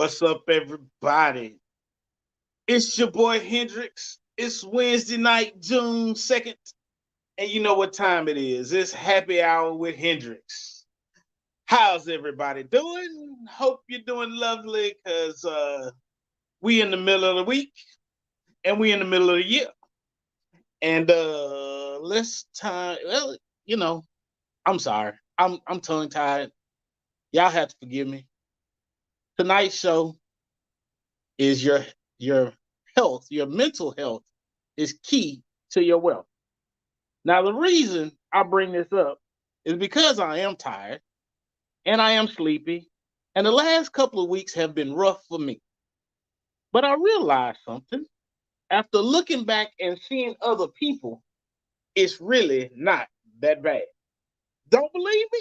What's up, everybody? It's your boy Hendrix. It's Wednesday night, June 2nd, and you know what time it is. It's happy hour with Hendrix. How's everybody doing? Hope you're doing lovely because we in the middle of the week and we in the middle of the year. And let's time well, you know, I'm sorry. I'm tongue tied. Y'all have to forgive me. Tonight's show is your health, your mental health is key to your wealth. Now, the reason I bring this up is because I am tired and I am sleepy, and the last couple of weeks have been rough for me. But I realized something. After looking back and seeing other people, it's really not that bad. Don't believe me?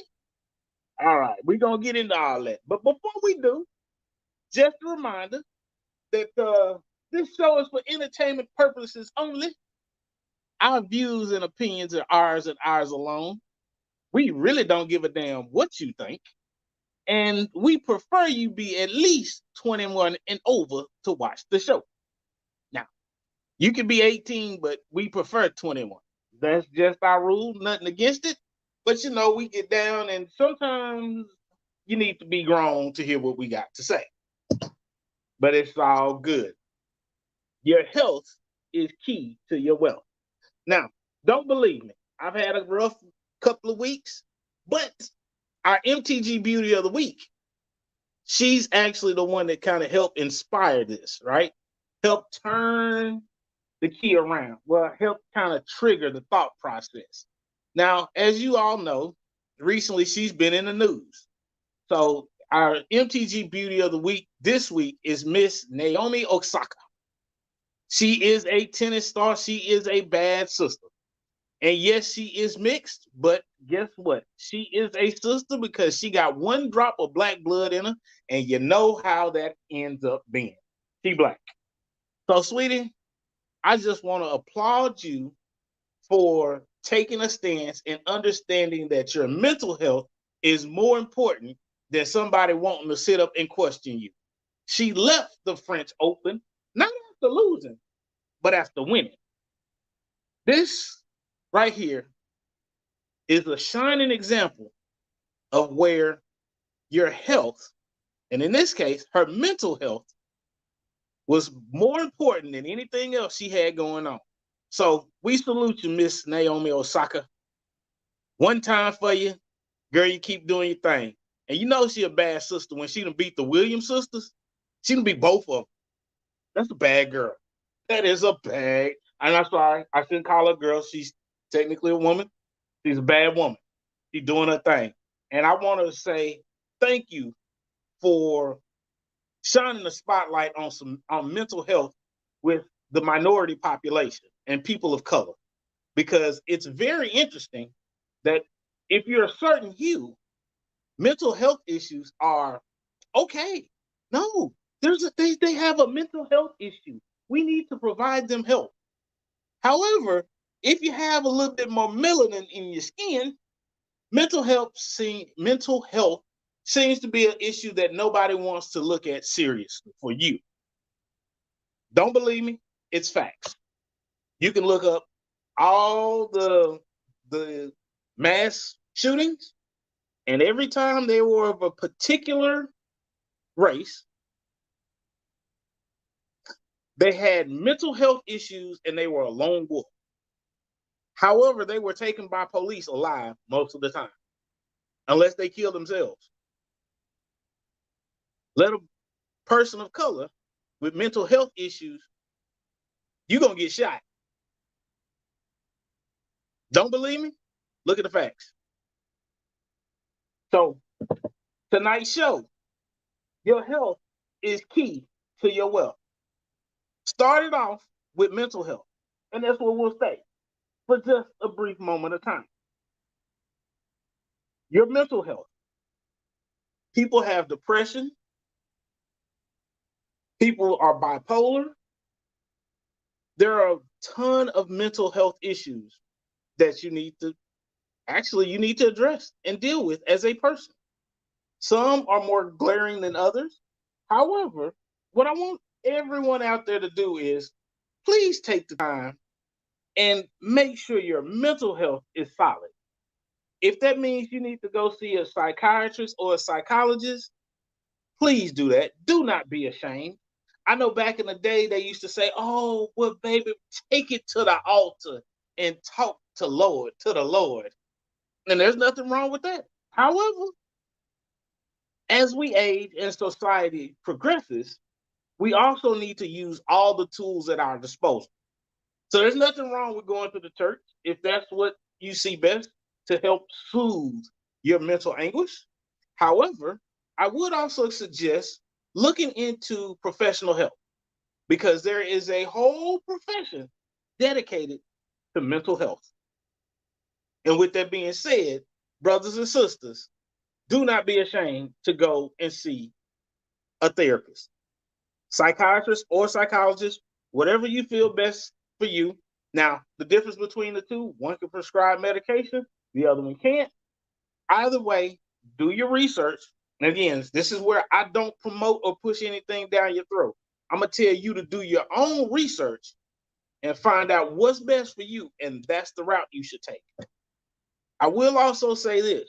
All right, we're going to get into all that. But before we do, just a reminder that this show is for entertainment purposes only. Our views and opinions are ours and ours alone. We really don't give a damn what you think. And we prefer you be at least 21 and over to watch the show. Now, you can be 18, but we prefer 21. That's just our rule, nothing against it. But we get down and sometimes you need to be grown to hear what we got to say. But it's all good. Your health is key to your wealth. Now, don't believe me. I've had a rough couple of weeks, but our MTG Beauty of the Week, she's actually the one that kind of helped inspire this, right? Help turn the key around. Well, help kind of trigger the thought process. Now, as you all know, recently she's been in the news. So our MTG Beauty of the Week this week is Miss Naomi Osaka. She is a tennis star. She is a bad sister. And yes, she is mixed, but guess what? She is a sister because she got one drop of black blood in her, and you know how that ends up being. She black. So, sweetie, I just want to applaud you for taking a stance and understanding that your mental health is more important than somebody wanting to sit up and question you. She left the French Open, not after losing, but after winning. This right here is a shining example of where your health, and in this case, her mental health, was more important than anything else she had going on. So we salute you, Miss Naomi Osaka. One time for you, girl, you keep doing your thing. And you know she a bad sister. When she done beat the Williams sisters, she done beat both of them. That's a bad girl. That is a bad. And I'm sorry, I shouldn't call her a girl. She's technically a woman. She's a bad woman. She's doing her thing. And I want to say thank you for shining the spotlight on mental health with the minority population and people of color. Because it's very interesting that if you're a certain hue, mental health issues are okay. No, they have a mental health issue. We need to provide them help. However, if you have a little bit more melanin in your skin, mental health seems to be an issue that nobody wants to look at seriously for you. Don't believe me? It's facts. You can look up all the mass shootings, and every time they were of a particular race, they had mental health issues and they were a lone wolf. However, they were taken by police alive most of the time, unless they killed themselves. Let a person of color with mental health issues, you're going to get shot. Don't believe me? Look at the facts. So, tonight's show, your health is key to your wealth. Started off with mental health, and that's what we'll stay for just a brief moment of time. Your mental health. People have depression. People are bipolar. There are a ton of mental health issues that you need to address and deal with as a person. Some are more glaring than others. However, what I want everyone out there to do is please take the time and make sure your mental health is solid. If that means you need to go see a psychiatrist or a psychologist, please do that. Do not be ashamed. I know back in the day they used to say, "Oh, well, baby, take it to the altar and talk to the Lord." And there's nothing wrong with that. However, as we age and society progresses, we also need to use all the tools at our disposal. So there's nothing wrong with going to the church if that's what you see best to help soothe your mental anguish. However, I would also suggest looking into professional help because there is a whole profession dedicated to mental health. And with that being said, brothers and sisters, do not be ashamed to go and see a therapist, psychiatrist, or psychologist, whatever you feel best for you. Now, the difference between the two, one can prescribe medication, the other one can't. Either way, do your research. And again, this is where I don't promote or push anything down your throat. I'm going to tell you to do your own research and find out what's best for you. And that's the route you should take. I will also say this.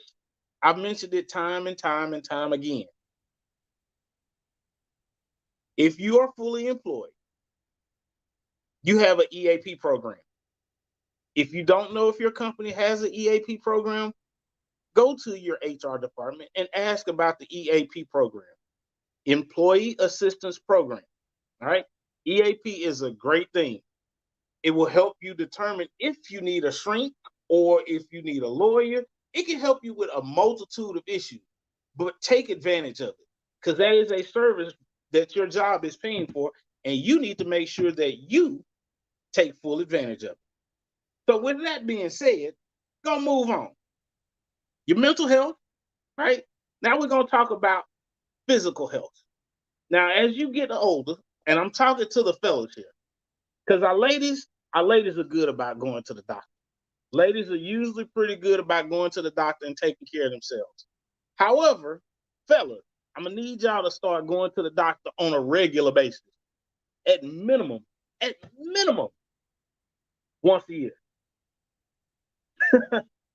I've mentioned it time and time and time again. If you are fully employed, you have an EAP program. If you don't know if your company has an EAP program, go to your HR department and ask about the EAP program, Employee Assistance Program. All right. EAP is a great thing. It will help you determine if you need a shrink or if you need a lawyer. It can help you with a multitude of issues, but take advantage of it because that is a service that your job is paying for, and you need to make sure that you take full advantage of it. So with that being said, gonna move on. Your mental health, right? Now we're gonna talk about physical health. Now, as you get older, and I'm talking to the fellas here, because our ladies are good about going to the doctor. Ladies are usually pretty good about going to the doctor and taking care of themselves. However, fellas, I'm gonna need y'all to start going to the doctor on a regular basis. At minimum, once a year.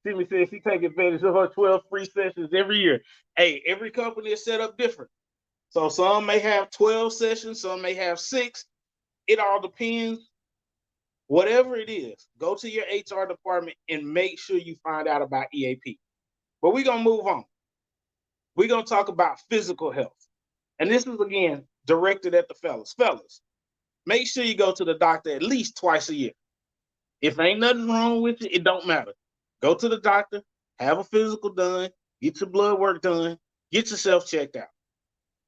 Timmy says she take advantage of her 12 free sessions every year. Hey, every company is set up different. So some may have 12 sessions, some may have 6. It all depends. Whatever it is, go to your HR department and make sure you find out about EAP. But we're going to move on. We're going to talk about physical health. And this is, again, directed at the fellas. Fellas, make sure you go to the doctor at least twice a year. If ain't nothing wrong with you, it don't matter. Go to the doctor, have a physical done, get your blood work done, get yourself checked out.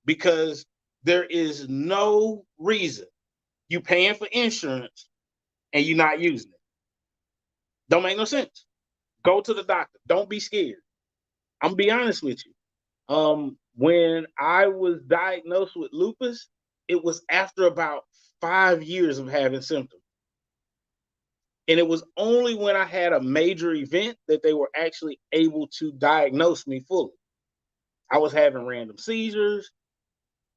Because there is no reason you paying for insurance and you're not using it. Don't make no sense. Go to the doctor. Don't be scared. I'm gonna be honest with you. When I was diagnosed with lupus, it was after about 5 years of having symptoms. And it was only when I had a major event that they were actually able to diagnose me fully. I was having random seizures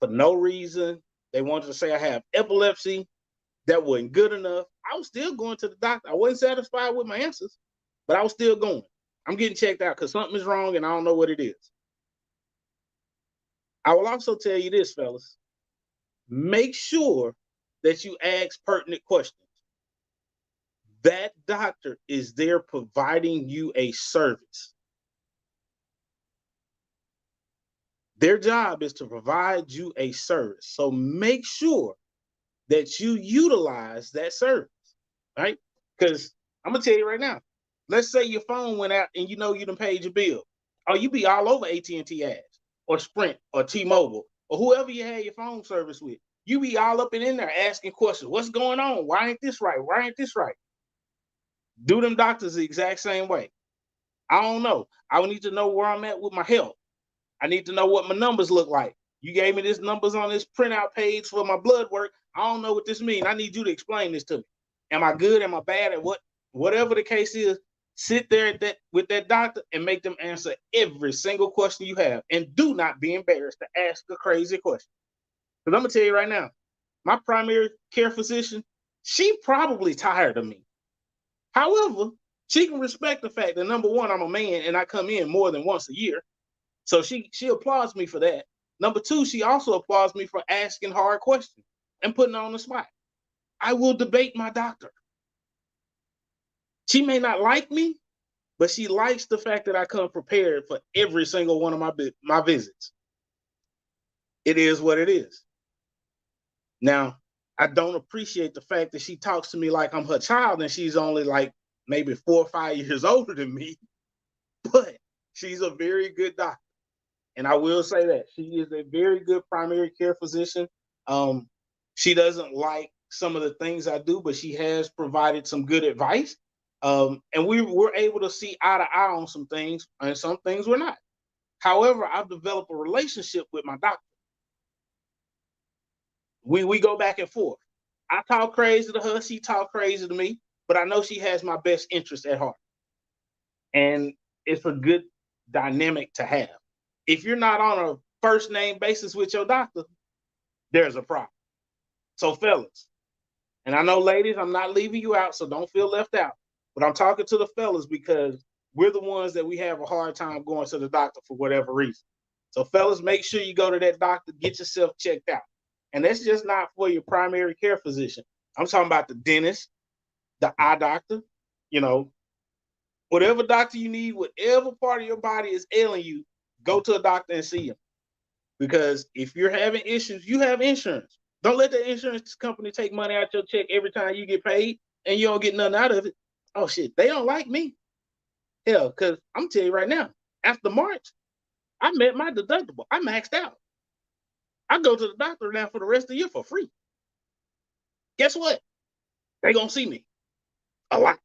for no reason. They wanted to say I have epilepsy. That wasn't good enough. I was still going to the doctor. I wasn't satisfied with my answers, but I was still going. I'm getting checked out because something is wrong and I don't know what it is. I will also tell you this, fellas. Make sure that you ask pertinent questions. That doctor is there providing you a service. Their job is to provide you a service. So make sure that you utilize that service, right? Because I'm going to tell you right now, let's say your phone went out and you know you done paid your bill. Or you be all over AT&T ads or Sprint or T-Mobile or whoever you had your phone service with. You be all up and in there asking questions. What's going on? Why ain't this right? Why ain't this right? Do them doctors the exact same way. I don't know. I would need to know where I'm at with my health. I need to know what my numbers look like. You gave me these numbers on this printout page for my blood work. I don't know what this means. I need you to explain this to me. Am I good? Am I bad? At whatever the case is, sit there with that doctor and make them answer every single question you have. And do not be embarrassed to ask a crazy question. Because I'm gonna tell you right now, my primary care physician, she probably tired of me. However, she can respect the fact that number one, I'm a man and I come in more than once a year. So she applauds me for that. Number two, she also applauds me for asking hard questions and putting her on the spot. I will debate my doctor. She may not like me, but she likes the fact that I come prepared for every single one of my visits. It is what it is. Now, I don't appreciate the fact that she talks to me like I'm her child and she's only like maybe 4 or 5 years older than me, but she's a very good doctor. And I will say that she is a very good primary care physician. She doesn't like some of the things I do, but she has provided some good advice. And we were able to see eye to eye on some things, and some things we're not. However, I've developed a relationship with my doctor. We go back and forth. I talk crazy to her, she talk crazy to me, but I know she has my best interest at heart. And it's a good dynamic to have. If you're not on a first name basis with your doctor, there's a problem. So, fellas, and I know, ladies, I'm not leaving you out, so don't feel left out. But I'm talking to the fellas because we're the ones that we have a hard time going to the doctor for whatever reason. So, fellas, make sure you go to that doctor, get yourself checked out. And that's just not for your primary care physician. I'm talking about the dentist, the eye doctor, you know, whatever doctor you need, whatever part of your body is ailing you, go to a doctor and see him. Because if you're having issues, you have insurance. Don't let the insurance company take money out your check every time you get paid and you don't get nothing out of it. Oh, shit, they don't like me. Hell, because I'm telling you right now, after March, I met my deductible. I maxed out. I go to the doctor now for the rest of the year for free. Guess what? They gonna see me a lot.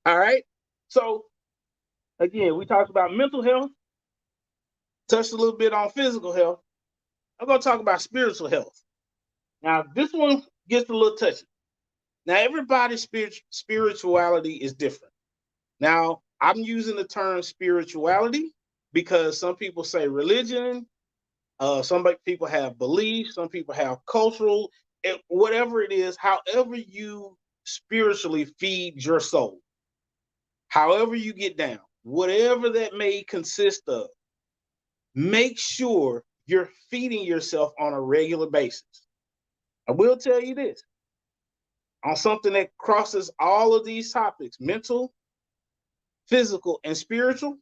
All right. So again, we talked about mental health, touched a little bit on physical health. I'm gonna talk about spiritual health. Now, this one gets a little touchy. Now, everybody's spirituality is different. Now, I'm using the term spirituality because some people say religion, some people have beliefs, some people have cultural, whatever it is, however you spiritually feed your soul, however you get down, whatever that may consist of, make sure you're feeding yourself on a regular basis. I will tell you this, on something that crosses all of these topics, mental, physical, and spiritual,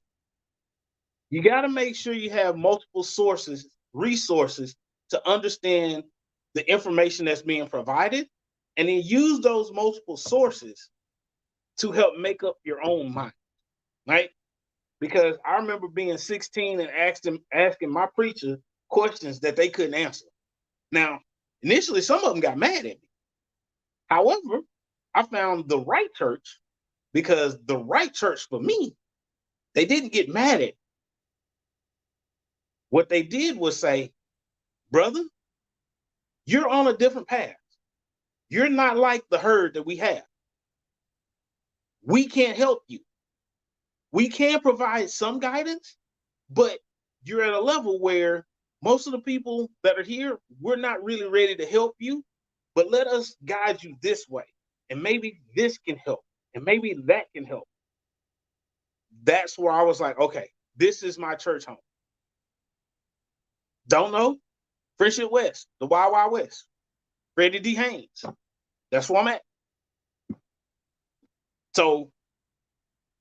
you got to make sure you have multiple sources, resources to understand the information that's being provided, and then use those multiple sources to help make up your own mind, right? Because I remember being 16 and asking my preacher questions that they couldn't answer. Now, initially, some of them got mad at me. However, I found the right church, because the right church for me, they didn't get mad at me. What they did was say, brother, you're on a different path. You're not like the herd that we have. We can't help you. We can provide some guidance, but you're at a level where most of the people that are here, we're not really ready to help you, but let us guide you this way. And maybe this can help. And maybe that can help. That's where I was like, okay, this is my church home. Don't know? Friendship West, the Wild Wild West. Freddie D. Haynes. That's where I'm at. So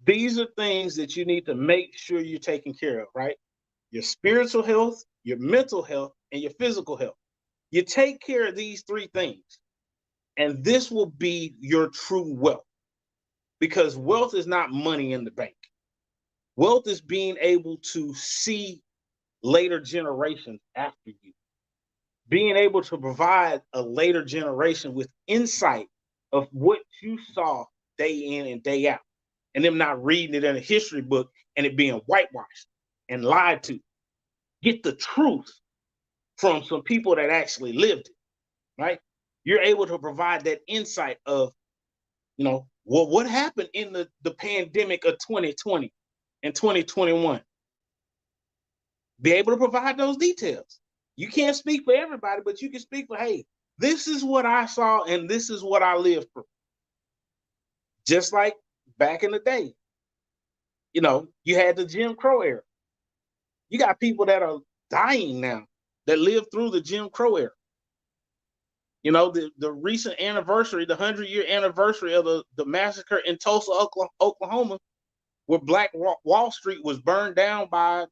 these are things that you need to make sure you're taking care of, right? Your spiritual health, your mental health, and your physical health. You take care of these three things, and this will be your true wealth. Because wealth is not money in the bank. Wealth is being able to see later generations after you. Being able to provide a later generation with insight of what you saw day in and day out, and them not reading it in a history book and it being whitewashed and lied to. Get the truth from some people that actually lived it, right? You're able to provide that insight of, well, what happened in the pandemic of 2020 and 2021? Be able to provide those details. You can't speak for everybody, but you can speak for, hey, this is what I saw and this is what I lived through. Just like back in the day, you had the Jim Crow era. You got people that are dying now that lived through the Jim Crow era. The recent anniversary, the 100-year anniversary of the massacre in Tulsa, Oklahoma, where Black Wall Street was burned down by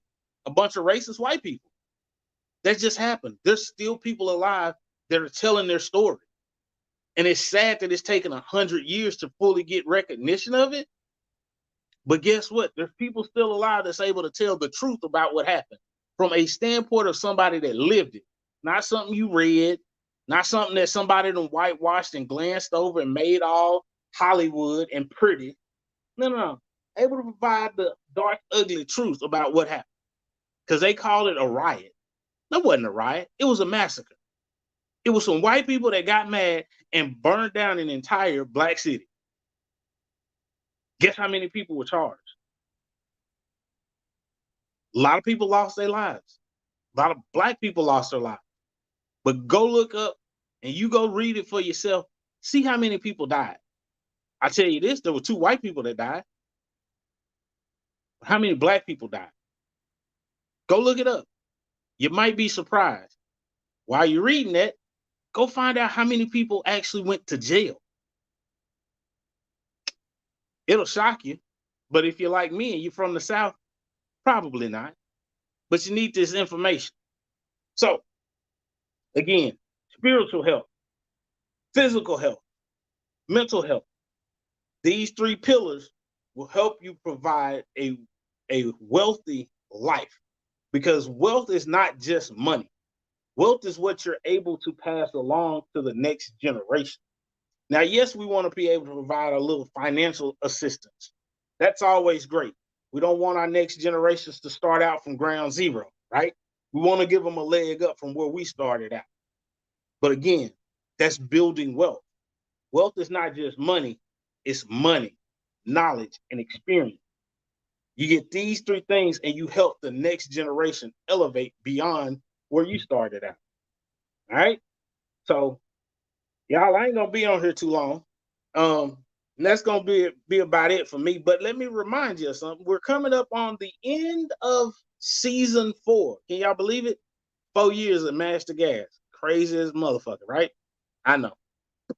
a bunch of racist white people. That just happened. There's still people alive that are telling their story. And it's sad that it's taken 100 years to fully get recognition of it. But guess what? There's people still alive that's able to tell the truth about what happened from a standpoint of somebody that lived it, not something you read, not something that somebody done whitewashed and glanced over and made all Hollywood and pretty. No. Able to provide the dark, ugly truth about what happened. Because they called it a riot. That wasn't a riot. It was a massacre. It was some white people that got mad and burned down an entire black city. Guess how many people were charged? A lot of people lost their lives. A lot of black people lost their lives. But go look up and you go read it for yourself. See how many people died. I tell you this, there were 2 white people that died. How many black people died? Go look it up. You might be surprised. While you're reading that, go find out how many people actually went to jail. It'll shock you. But if you're like me and you're from the South, probably not. But you need this information. So, again, spiritual health, physical health, mental health. These 3 pillars will help you provide a wealthy life, because wealth is not just money. Wealth is what you're able to pass along to the next generation. Now, yes, we want to be able to provide a little financial assistance. That's always great. We don't want our next generations to start out from ground zero, right? We want to give them a leg up from where we started out. But again, that's building wealth. Wealth is not just money, it's money, knowledge, and experience. You get these 3 things and you help the next generation elevate beyond where you started out. All right? So, y'all, I ain't going to be on here too long. And that's going to be about it for me. But let me remind you of something. We're coming up on the end of season 4. Can y'all believe it? 4 years of Master Gas. Crazy as motherfucker, right? I know.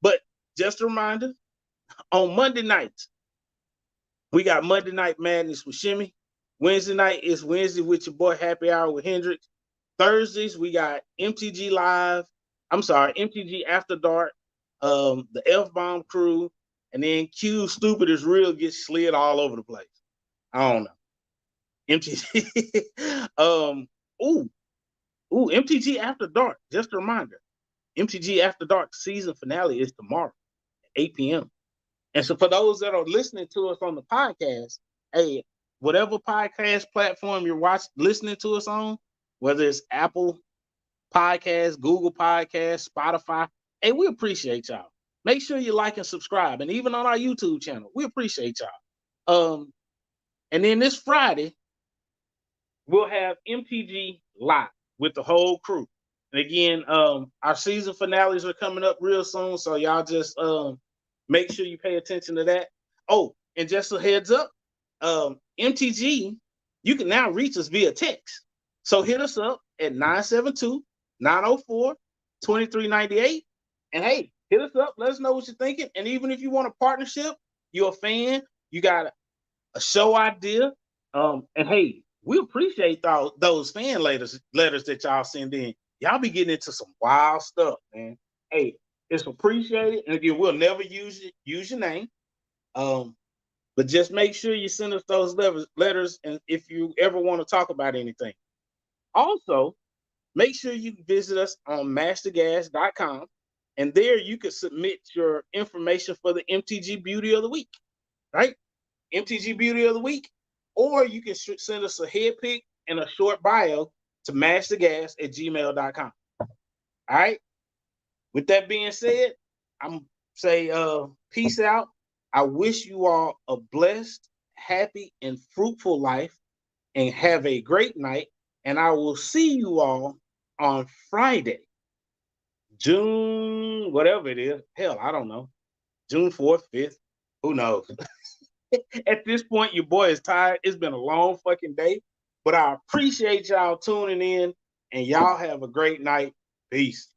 But just a reminder, on Monday nights, we got Monday Night Madness with Shimmy. Wednesday night is Wednesday with your boy Happy Hour with Hendrix. Thursdays, we got MTG After Dark, the F-Bomb crew, and then Q Stupid is Real gets slid all over the place. I don't know. MTG. MTG After Dark. Just a reminder. MTG After Dark season finale is tomorrow at 8 p.m. And so for those that are listening to us on the podcast, hey, whatever podcast platform you're listening to us on, whether it's Apple Podcasts, Google Podcasts, Spotify, hey, we appreciate y'all. Make sure you like and subscribe. And even on our YouTube channel, we appreciate y'all. And then this Friday, we'll have MTG Live with the whole crew. And again, our season finales are coming up real soon, so y'all just make sure you pay attention to that. Oh, and just a heads up, MTG, you can now reach us via text. So hit us up at 972-904-2398. And hey, hit us up. Let us know what you're thinking. And even if you want a partnership, you're a fan, you got a show idea, and hey, we appreciate those fan letters that y'all send in. Y'all be getting into some wild stuff, man. Hey, it's appreciated. And again, we'll never use your name. But just make sure you send us those letters, and if you ever want to talk about anything. Also, make sure you visit us on mastergas.com, and there you can submit your information for the MTG Beauty of the Week, right? MTG Beauty of the Week, or you can send us a head pic and a short bio to mastergas@gmail.com. All right? With that being said, I'm say peace out. I wish you all a blessed, happy, and fruitful life, and have a great night. And I will see you all on Friday, June, whatever it is. Hell, I don't know. June 4th, 5th. Who knows? At this point, your boy is tired. It's been a long fucking day. But I appreciate y'all tuning in, and y'all have a great night. Peace.